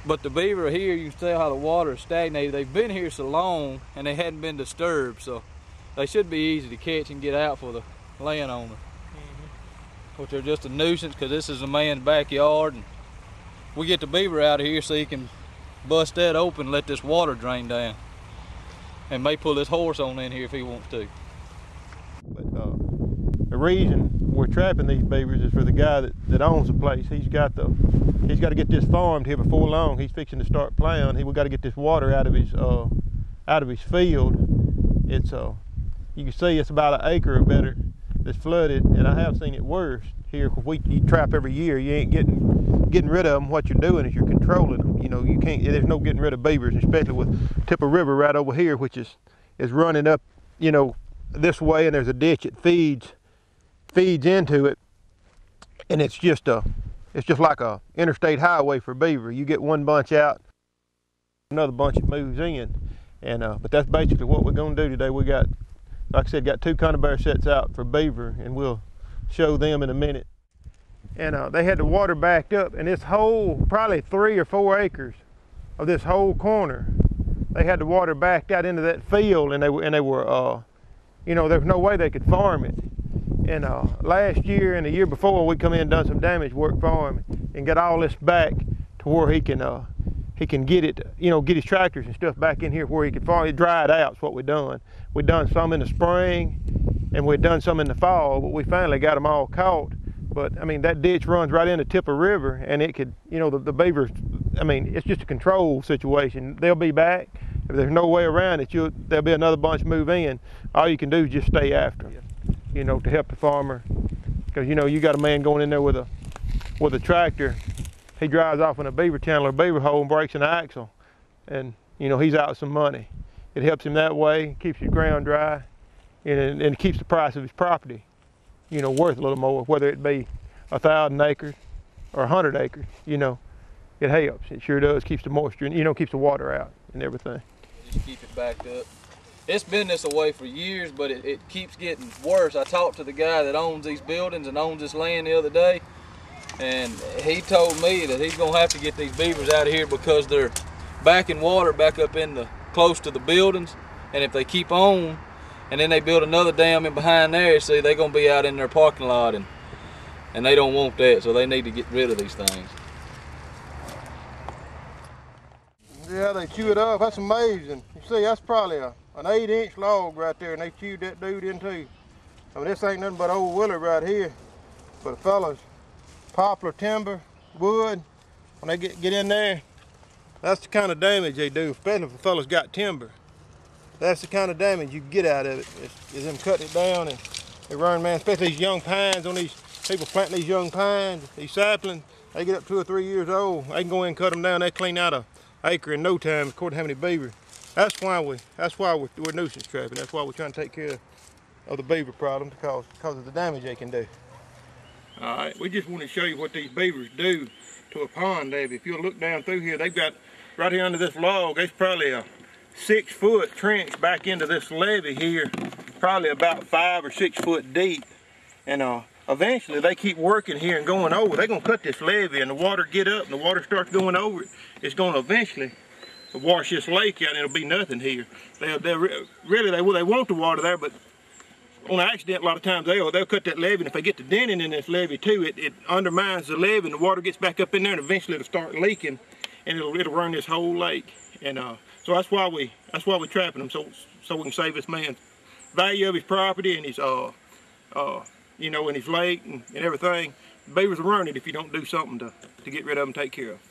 But the beaver here, you can tell how the water is stagnated. They've been here so long and they hadn't been disturbed, so they should be easy to catch and get out for the landowner. But they're just a nuisance because this is a man's backyard, and we get the beaver out of here so he can bust that open and let this water drain down, and may pull his horse on in here if he wants to. But the reason we're trapping these beavers is for the guy that owns the place. He's got to get this farmed here before long. He's fixing to start plowing. We got to get this water out of his field. It's you can see it's about an acre or better that's flooded, and I have seen it worse here. You trap every year, you ain't getting rid of them. What you're doing is you're controlling them. You know, you can't. There's no getting rid of beavers, especially with Tipper River right over here, which is running up, you know, this way, and there's a ditch that feeds into it, and it's just like a interstate highway for beaver. You get one bunch out, another bunch that moves in, and but that's basically what we're going to do today. We got, like I said, got 2 conibear sets out for beaver, and we'll show them in a minute. And they had the water backed up, and this whole, probably 3 or 4 acres of this whole corner, they had the water backed out into that field, and they were you know, there's no way they could farm it. And last year and the year before, we come in and done some damage work for him and got all this back to where he can get it, you know, get his tractors and stuff back in here where he can farm. It dried out is what we done. We done some in the spring and we done some in the fall, but we finally got them all caught. But I mean, that ditch runs right into Tipper River, and it could, you know, the beavers, I mean, it's just a control situation. They'll be back. If there's no way around it, there'll be another bunch move in. All you can do is just stay after them, you know, to help the farmer. Because, you know, you got a man going in there with a tractor. He drives off in a beaver channel or beaver hole and breaks an axle, and, you know, he's out some money. It helps him that way, keeps his ground dry, and it keeps the price of his property, you know, worth a little more, whether it be 1,000 acres or 100 acres, you know. It helps, it sure does, keeps the moisture, and, you know, keeps the water out and everything. Just keep it backed up. It's been this way for years, but it keeps getting worse. I talked to the guy that owns these buildings and owns this land the other day, and he told me that he's gonna have to get these beavers out of here because they're backing water back up in close to the buildings, and if they keep on, and then they build another dam in behind there, see, they're gonna be out in their parking lot, and they don't want that, so they need to get rid of these things. Yeah, they chew it up. That's amazing. You see, that's probably an 8-inch log right there, and they chewed that dude in too. I mean, this ain't nothing but old willow right here. But the fellas, poplar, timber, wood, when they get in there, that's the kind of damage they do, especially if the fellas got timber. That's the kind of damage you get out of it, is them cutting it down and they run, man, especially these young pines on these, people planting these young pines, these saplings, they get up 2 or 3 years old, they can go in and cut them down, they clean out an acre in no time, according to how many beaver. That's why we're nuisance trapping. That's why we're trying to take care of the beaver problem, because of the damage they can do. All right, we just want to show you what these beavers do to a pond levee. If you'll look down through here, they've got, right here under this log, there's probably a 6-foot trench back into this levee here, probably about 5 or 6 foot deep. And eventually they keep working here and going over. They're gonna cut this levee and the water get up and the water starts going over it. It's gonna eventually wash this lake out and it'll be nothing here. They want the water there, but on accident a lot of times they'll cut that levee, and if they get the denting in this levee too, it undermines the levee and the water gets back up in there and eventually it'll start leaking and it'll run this whole lake. And so that's why we're trapping them, so we can save this man's value of his property and his you know, and his lake and everything. The beavers will run it if you don't do something to get rid of them, take care of them.